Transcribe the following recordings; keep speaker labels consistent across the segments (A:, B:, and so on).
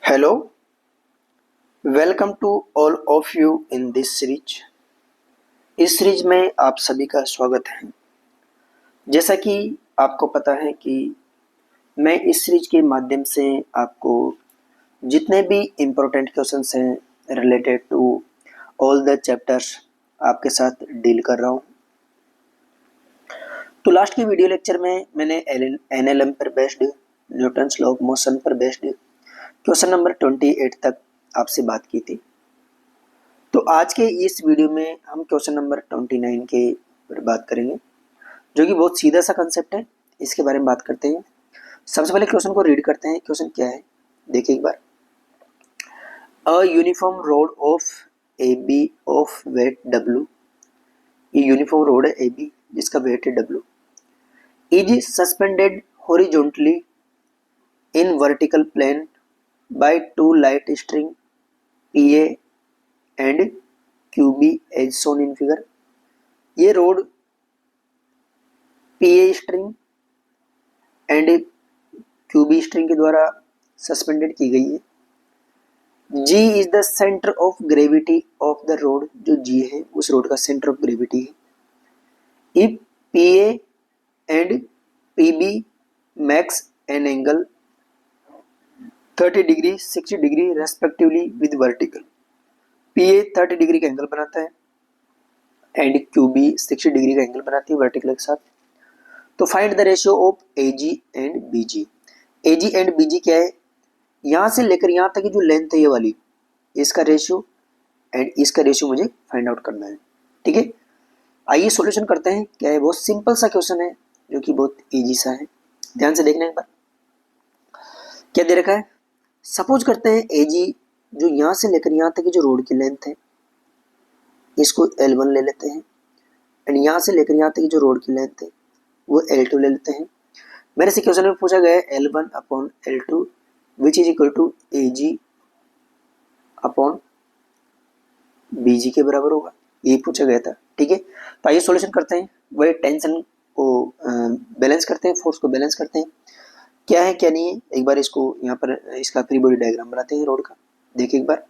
A: Hello, welcome to all of you in this series। इस series में आप सभी का स्वागत है। जैसा कि आपको पता है कि मैं इस सीरीज के माध्यम से आपको जितने भी इम्पोर्टेंट क्वेश्चंस हैं related to all the chapters आपके साथ डील कर रहा हूँ। तो लास्ट की वीडियो लेक्चर में मैंने एनएलएम पर based, Newton's law of motion पर बेस्ड क्वेश्चन नंबर 28 तक आपसे बात की थी। तो आज के इस वीडियो में हम क्वेश्चन नंबर 29 के पर बात करेंगे, जो कि बहुत सीधा सा कंसेप्ट है। इसके बारे में बात करते हैं। सबसे पहले क्वेश्चन को रीड करते हैं। क्वेश्चन क्या है देखिए एक बार। A uniform rod of A B of weight W, ये यूनिफॉर्म रोड है ए बी जिसका वेट है W, is suspended horizontally in vertical plane by two light string PA and QB as shown in figure. ये rod PA string and QB string के द्वारा suspended की गई है। G is the centre of gravity of the rod, जो G है उस rod का सेंटर ऑफ ग्रेविटी है। If PA and PB max an angle 30 degree 60 degree respectively with vertical, PA 30 degree का एंगल बनाता है एंड QB 60 डिग्री का angle बनाती है वर्टिकल के साथ। तो find the ratio of AG and BG। AG and BG क्या है, यहां से लेकर यहां तक की जो लेंथ है ये वाली, इसका रेशियो एंड इसका रेशियो मुझे फाइंड आउट करना है। ठीक है, आइए सॉल्यूशन करते हैं। क्या है, बहुत सिंपल सा क्वेश्चन है जो कि बहुत इजी सा है। ध्यान से देखना एक बार। क्या दे रखा है, सपोज करते हैं AG जो यहां से लेकर यहां तक की जो रोड की लेंथ है इसको L1 ले लेते हैं एंड यहां से लेकर यहां तक की जो रोड की लेंथ है वो L2 ले लेते हैं। मेरे से क्वेश्चन में पूछा गया है L1 upon L2 which is equal to AG upon BG के बराबर होगा, ये पूछा गया था। ठीक है, तो आइए सॉल्यूशन करते हैं। वही टेंशन को बैलेंस करते हैं, फोर्स को बैलेंस करते हैं, क्या है क्या नहीं है। एक बार इसको यहाँ पर इसका फ्री बॉडी डायग्राम बनाते हैं रोड का। देखिए एक बार,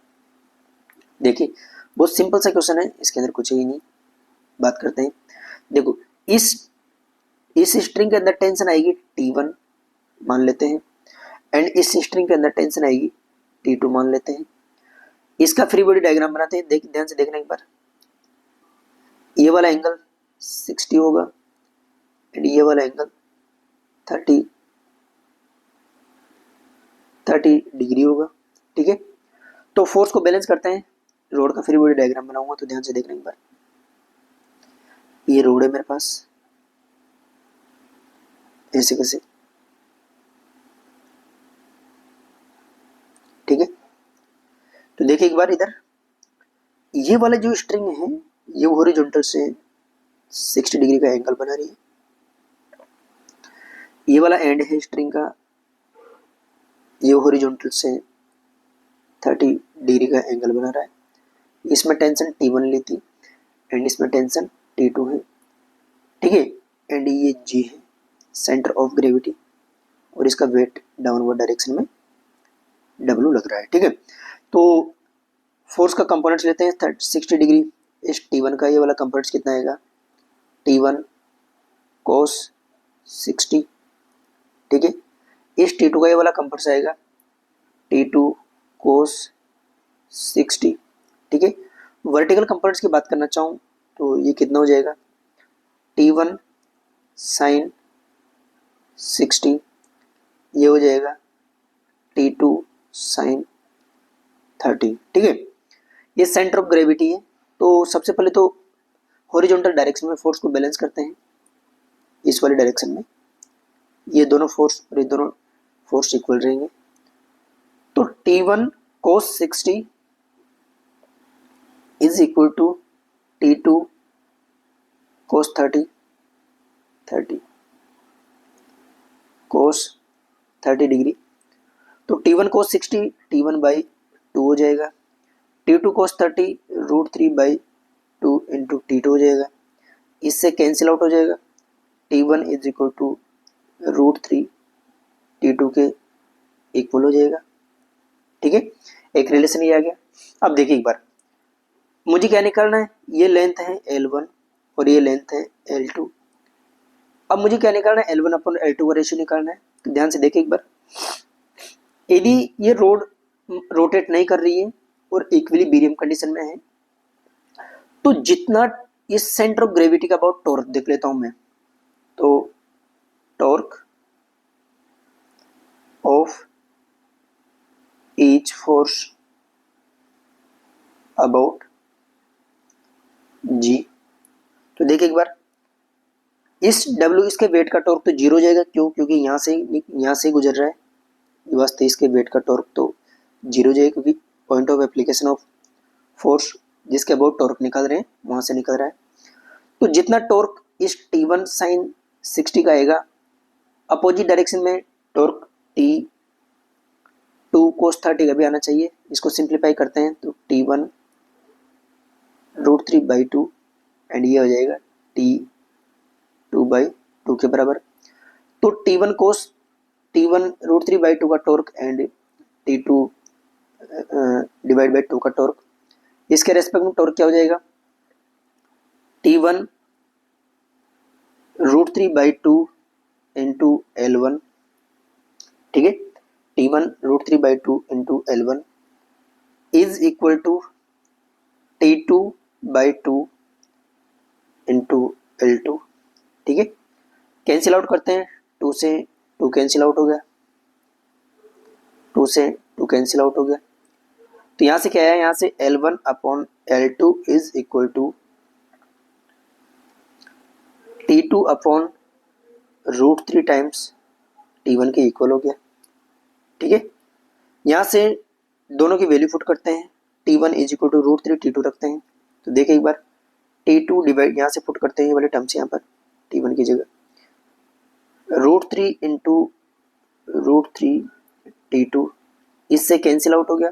A: देखिए बहुत सिंपल सा क्वेश्चन है, इसके अंदर कुछ ही नहीं। बात करते हैं। देखो इस स्ट्रिंग के अंदर टेंशन आएगी T1 मान लेते हैं एंड इस स्ट्रिंग के अंदर टेंशन आएगी T2 मान लेते हैं। इसका फ्री बॉडी डायग्राम बनाते हैं। ध्यान से देखना एक बार। ये वाला एंगल 60 होगा एंड ये वाला एंगल 30 डिग्री होगा। ठीक है, तो फोर्स को बैलेंस करते हैं। रोड का फ्री बॉडी डायग्राम बनाऊंगा, तो ध्यान से देखना एक बार। ये रोड है मेरे पास ऐसे कैसे। ठीक है, तो देखिए एक बार इधर, ये वाला जो स्ट्रिंग है ये हॉरिजॉन्टल से 60 डिग्री का एंगल बना रही है। ये वाला एंड है स्ट्रिंग का, ये हॉरिजॉन्टल से 30 डिग्री का एंगल बना रहा है। इसमें टेंशन T1 ली थी एंड इसमें टेंशन T2 है। ठीक है, एंड ये G है सेंटर ऑफ ग्रेविटी और इसका वेट डाउनवर्ड डायरेक्शन में W लग रहा है। ठीक है, तो फोर्स का कंपोनेंट्स लेते हैं 60 डिग्री। इस T1 का ये वाला कंपोनेंट्स कितना आएगा, T1 cos 60। ठीक है, इस T2 का ये वाला कंपोनेंट्स आएगा T2 cos 60। ठीक है, वर्टिकल कंपोनेंट्स की बात करना चाहूँ तो ये कितना हो जाएगा, T1 sin 60, ये हो जाएगा T2 sin 30। ठीक है, ये सेंटर ऑफ ग्रेविटी है। तो सबसे पहले तो हॉरिजॉन्टल डायरेक्शन में फोर्स को बैलेंस करते हैं। इस वाली डायरेक्शन में ये दोनों फोर्स और ये दोनों फोर्स इक्वल रहेंगे। तो T1 cos 60 is equal to T2 cos 30 cos 30 degree. तो T1 cos 60 T1 बाई 2 हो जाएगा। T2 cos 30 √3/2 इंटू T2 हो जाएगा। इससे कैंसिल आउट हो जाएगा। T1 is equal to √3 T2 के इक्वल हो जाएगा। ठीक है, एक रिलेशन ये आ गया। अब देखिए एक बार, मुझे क्या निकालना है, ये लेंथ है L1 और ये लेंथ है L2। अब मुझे क्या निकालना है, L1 अपॉन L2 का रेशियो निकालना है। तो ध्यान से देखिए एक बार, यदि ये रोड रोटेट नहीं कर रही है और इक्विलिब्रियम कंडीशन में है, तो जितना इस सेंटर ऑफ ग्रेविटी का अबाउट टॉर्क देख लेता हूं मैं, तो torque of each force about G. तो देखिए एक बार, इस W इसके वेट का टॉर्क तो जीरो हो जाएगा, क्यों, क्योंकि यहाँ से गुजर रहा है, ये वास्ते इसके वेट का टॉर्क तो जीरो जाएगा, क्योंकि point of application of force जिसके अबाउट टॉर्क निकल रहे हैं वहां से निकल रहा है। तो जितना टॉर्क इस T1 साइन 60 का आएगा, अपोजिट डायरेक्शन में टॉर्क T2 cos 30 का भी आना चाहिए। इसको सिंप्लीफाई करते हैं तो T1 √3/2 एंड ये हो जाएगा T2/2 के बराबर। तो T1 √3/2 का torque and T2 divide by 2 का टॉर्क, इसके रेस्पेक्ट में टॉर्क क्या हो जाएगा, T1 √3/2 इंटू L1, ठीक है, T1 √3/2 into L1 is equal to T2/2 into L2, ठीक है। कैंसिल आउट करते हैं, 2 से 2 कैंसिल आउट हो गया, 2 से 2 कैंसिल आउट हो गया। तो यहां से क्या है, यहां से L1 upon L2 is equal to T2 upon √3 times T1 के इक्वल हो गया, ठीक है। यहां से दोनों की वैल्यू पुट करते हैं, T1 is equal to √3 T2 रखते हैं। तो देखिए एक बार, T2 डिवाइड यहाँ से पुट करते हैं, ये वाले टर्म्स यहाँ पर T1 की जगह √3 इंटू √3 T2, इससे कैंसिल आउट हो गया।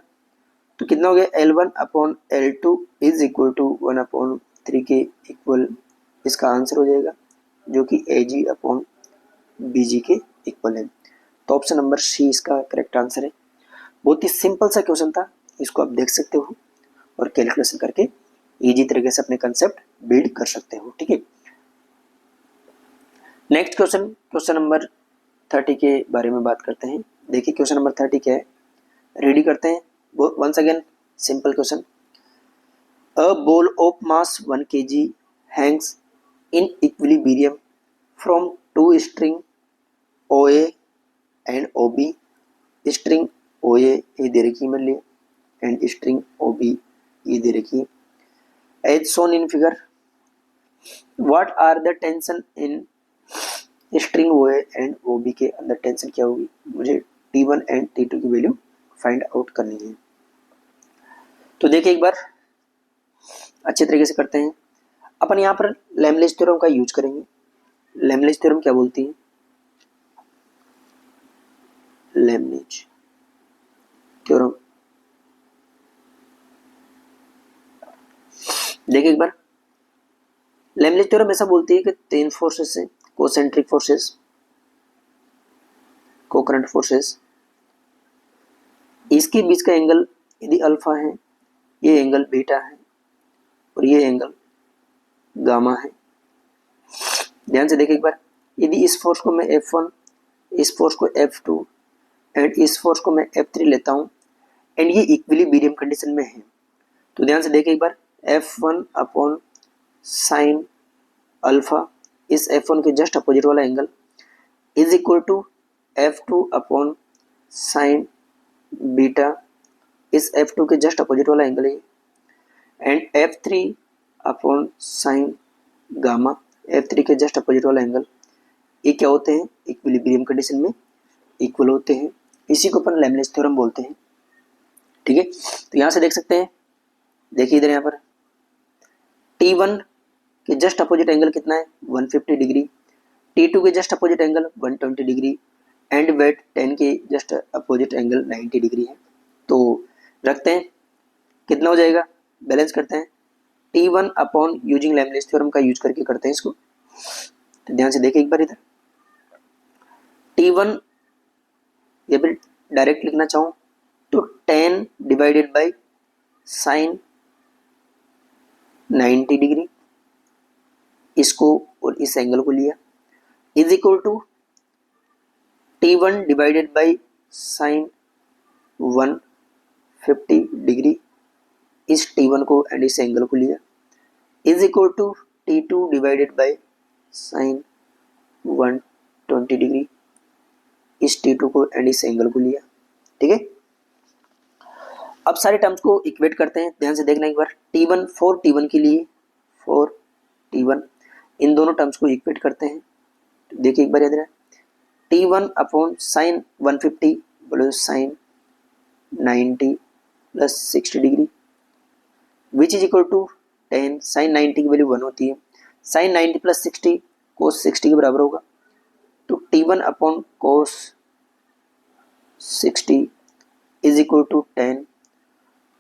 A: तो कितना हो गया, L1 upon L2 is equal to 1/3 के इक्वल इसका आंसर हो जाएगा, जो कि AG अपॉन BG के इक्वल है। तो ऑप्शन नंबर C इसका करेक्ट आंसर है। बहुत ही सिंपल सा क्वेश्चन था, इसको आप देख सकते हो और कैलकुलेशन करके इजी तरीके से अपने कंसेप्ट बिल्ड कर सकते हो, ठीक है। नेक्स्ट क्वेश्चन, क्वेश्चन नंबर 30 के बारे में बात करते हैं। देखिए क्वेश्चन नंबर 30 क्या है, रेडी करते हैं। Once again simple question, a ball of mass 1 kg hangs in equilibrium from 2 string OA and OB। String OA ये दे रखी है मान लिया, एंड स्ट्रिंग OB ये दे रखी है। As shown in figure, what are the tension in string OA and OB के अंदर टेंशन क्या होगी, मुझे T1 एंड T2 की वैल्यू फाइंड आउट करनी है। तो देखिए एक बार अच्छे तरीके से करते हैं। अपन यहाँ पर लेमलेज थ्योरम का यूज करेंगे। लेमलेज थ्योरम क्या बोलती है, लेमलेज थ्योरम, देखिए एक बार, लेमलेज थ्योरम ऐसा बोलती है कि 3 फोर्सेस से कोसेंट्रिक फोर्सेस, कोकरेंट फोर्सेस, इसके बीच का एंगल यदि अल्फा है, ये एंगल बीटा है और ये एंगल गामा है। ध्यान से देखिए एक बार, यदि इस फोर्स को मैं F1, इस फोर्स को F2 एंड इस फोर्स को मैं F3 लेता हूं एंड ये इक्विलिब्रियम कंडीशन में है, तो ध्यान से देखिए एक बार, F1 अपॉन साइन अल्फा, इस F1 के जस्ट अपोजिट वाला angle is equal to F2 upon sine beta, इस F2 के जस्ट अपोजिट वाला एंगल है, and F3 upon sine gamma, F3 के जस्ट अपोजिट वाला एंगल, ये क्या होते हैं, इक्विलिब्रियम कंडीशन में इक्वल होते हैं। इसी को अपन लेमलेज थ्योरम बोलते हैं, ठीक है। तो यहां से देख सकते हैं, देखिए इधर यहाँ पर T1 के जस्ट अपोजिट एंगल कितना है, 150 डिग्री, T2 के just opposite angle 120 degree and weight 10 के जस्ट अपोजिट एंगल 90 डिग्री है। तो रखते हैं, कितना हो जाएगा, बैलेंस करते हैं, T1 अपॉन यूजिंग लेमलेज थ्योरम का यूज करके करते हैं इसको। तो ध्यान से देखिए एक बार, इधर T1 ये भी डायरेक्ट लिखना चाहूँ तो 10 डिवाइडेड बाई साइन 90 डिग्री, इसको और इस एंगल को लिया, is equal to T1 divided by sine 150 degree, इस T1 को एंड इस एंगल को लिया, is equal to T2 divided by sine 120 degree, इस T2 को एंड इस एंगल को लिया। ठीक है, अब सारे टर्म्स को इक्वेट करते हैं, ध्यान से देखना एक बार। T1 फॉर T1 के लिए, फॉर T1 इन दोनों टर्म्स को इक्वेट करते हैं। तो देखिए एक बार याद रहे, T1 अपॉन साइन 150 बोलो sine 90 plus 60 degree which is equal to 10, sine 90 की वैल्यू 1 होती है, साइन 90 प्लस 60 कोस 60 के बराबर होगा, तो T1 upon cos 60 is equal to 10,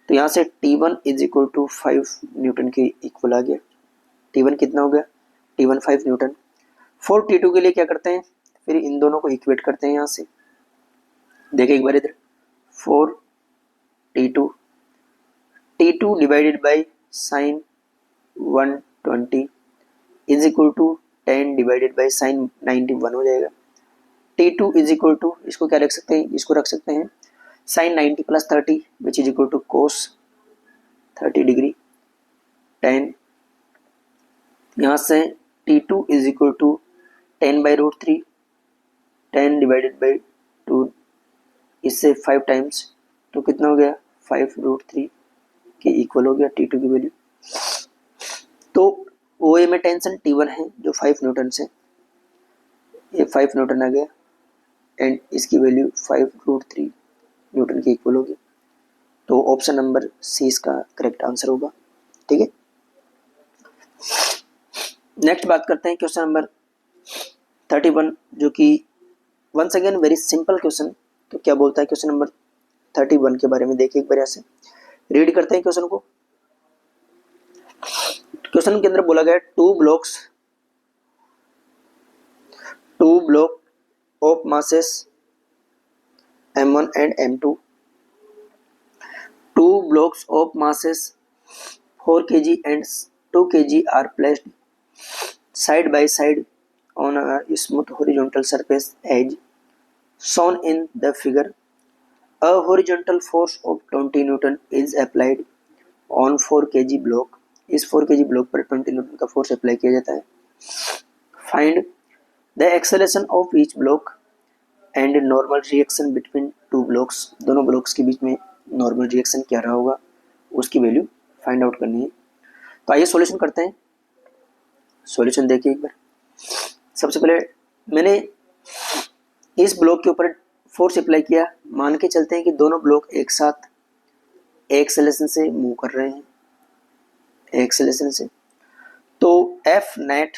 A: तो यहाँ से T1 is equal to 5 newton के इक्वल आ गया। T1 कितना हो गया, T1 5 न्यूटन। फॉर T2 के लिए क्या करते हैं, फिर इन दोनों को इक्वेट करते हैं यहाँ से। देखिए एक बार इधर, for T2 divided by sine 120 is equal to 10 divided by sine 91 हो जाएगा। T2 इज इक्वल टू, इसको क्या रख सकते हैं, इसको रख सकते हैं sine 90 plus 30 which is equal to cos 30 degree 10, यहाँ से T2 is equal to 10 by root 3, 10 divided by 2, इससे 5 टाइम्स, तो कितना हो गया 5 रूट 3 के इक्वल हो गया T2 की वैल्यू। तो OA में टेंशन T1 है जो 5 न्यूटन से, ये 5 न्यूटन आ गया एंड इसकी वैल्यू 5 रूट 3 न्यूटन के इक्वल होगी। तो ऑप्शन नंबर सी इसका करेक्ट आंसर होगा। ठीक है, नेक्स्ट बात करते हैं क्वेश्चन नंबर 31, जो कि once again very simple question. तो क्या बोलता है क्वेश्चन नंबर 31 के बारे में, देखिए एक बार ऐसे रीड करते हैं क्वेश्चन को। क्वेश्चन के अंदर बोला गया two block of masses M1 and M2, 2 blocks of masses 4 kg and 2 kg are placed side by side on a smooth horizontal surface as shown in the figure. A horizontal force of 20 Newton is applied on 4 kg block. इस 4 kg block पर 20 Newton का force apply किया जाता है। Find the acceleration of each block and normal reaction between two blocks, दोनों blocks के बीच में normal reaction क्या रहा होगा उसकी वैल्यू फाइंड आउट करनी है। तो आइए सॉल्यूशन करते हैं। सॉल्यूशन देखिए एक बार। सबसे पहले मैंने इस ब्लॉक के ऊपर फोर्स अप्लाई किया, मान के चलते हैं कि दोनों ब्लॉक एक साथ एक्सेलरेशन से मूव कर रहे हैं, एक्सेलरेशन से, तो F net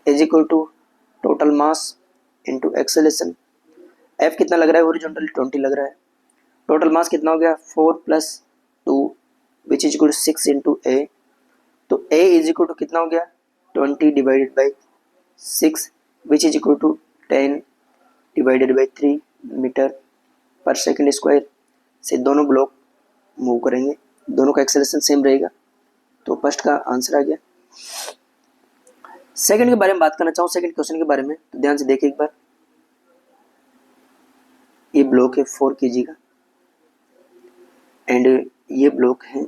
A: is equal to total mass into acceleration. F कितना लग रहा है, हॉरिजॉन्टल 20 लग रहा है, टोटल मास कितना हो गया 4 plus 2 which is equal to 6 into A, तो A इज इक्वल टू कितना हो गया 20 divided by 6 which is equal to 10 divided by 3 metre पर सेकेंड स्क्वायर से दोनों ब्लॉक मूव करेंगे, दोनों का एक्सेलरेशन सेम रहेगा, तो फर्स्ट का आंसर आ गया। सेकंड के बारे में बात करना चाहूँ, सेकंड क्वेश्चन के बारे में, तो ध्यान से देखिए एक बार। ये ब्लॉक है 4 kg का एंड ये ब्लॉक है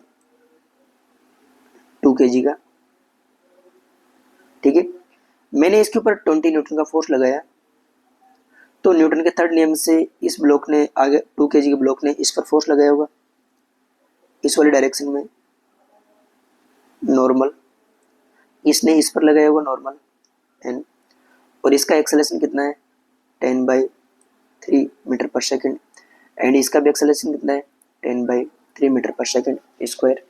A: 2 kg का। ठीक है, मैंने इसके ऊपर 20 न्यूटन का फोर्स लगाया, तो न्यूटन के थर्ड नियम से इस ब्लॉक ने आगे 2 kg के ब्लॉक ने इस पर फोर्स लगाया होगा, इस वाली डायरेक्शन में नॉर्मल, इसने इस पर लगाया होगा नॉर्मल एंड, और इसका एक्सेलरेशन कितना है 10/3 मीटर पर सेकेंड एंड इसका भी एक्सेलरेशन कितना है 10/3 मीटर पर सेकेंड स्क्वायर।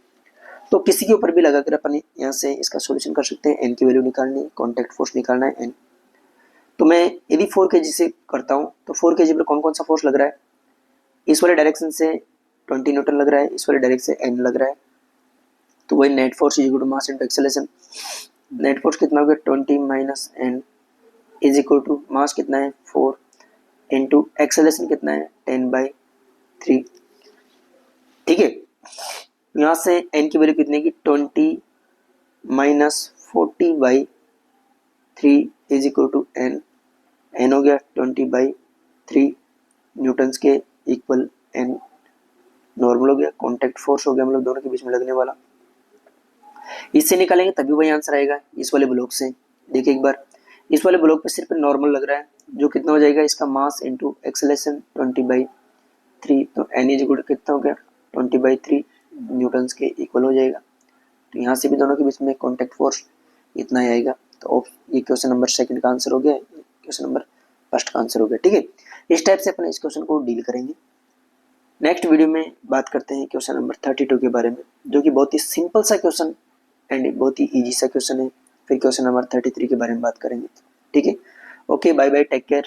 A: तो किसी के ऊपर भी लगाकर अपन यहाँ से इसका सॉल्यूशन कर सकते हैं। एन की वैल्यू निकालनी है, कॉन्टैक्ट फोर्स निकालना है एन। तो मैं यदि 4 kg से करता हूँ तो 4 kg पर कौन कौन सा फोर्स लग रहा है, इस वाले डायरेक्शन से 20 न्यूटन लग रहा है, इस वाले डायरेक्शन से एन लग रहा है, तो वही net force is equal to mass into acceleration. Net force कितना हो गया 20 minus N is equal to mass कितना है 4 इंटू एक्सेलरेशन कितना है 10/3 3, ठीक है। यहाँ से n की वैल्यू कितने की 20 minus 40/3 is equal to n, n हो गया 20/3 न्यूटन्स के इक्वल n नॉर्मल हो गया, कॉन्टैक्ट फोर्स हो गया हम लोग दोनों के बीच में लगने वाला। इससे निकालेंगे तभी वही आंसर आएगा इस वाले ब्लॉक से। देखिए एक बार इस वाले ब्लॉक पे सिर्फ नॉर्मल लग रहा है, जो कितना हो जाएगा इसका मास इंटू एक्सेलरेशन 20/3, तो एन इज इक्वल कितना हो गया 20/3 न्यूटन्स के इक्वल हो जाएगा। तो यहाँ से भी दोनों के बीच में कॉन्टैक्ट फोर्स इतना ही आएगा। तो ये क्वेश्चन नंबर सेकंड का आंसर हो गया, क्वेश्चन नंबर फर्स्ट का आंसर हो गया, ठीक है। इस टाइप से अपन इस क्वेश्चन को डील करेंगे। नेक्स्ट वीडियो में बात करते हैं क्वेश्चन नंबर 32 के बारे में, जो कि बहुत ही सिंपल सा क्वेश्चन एंड बहुत ही इजी सा क्वेश्चन है। फिर क्वेश्चन नंबर 33 के बारे में बात करेंगे, ठीक है। Okay, bye bye, take care.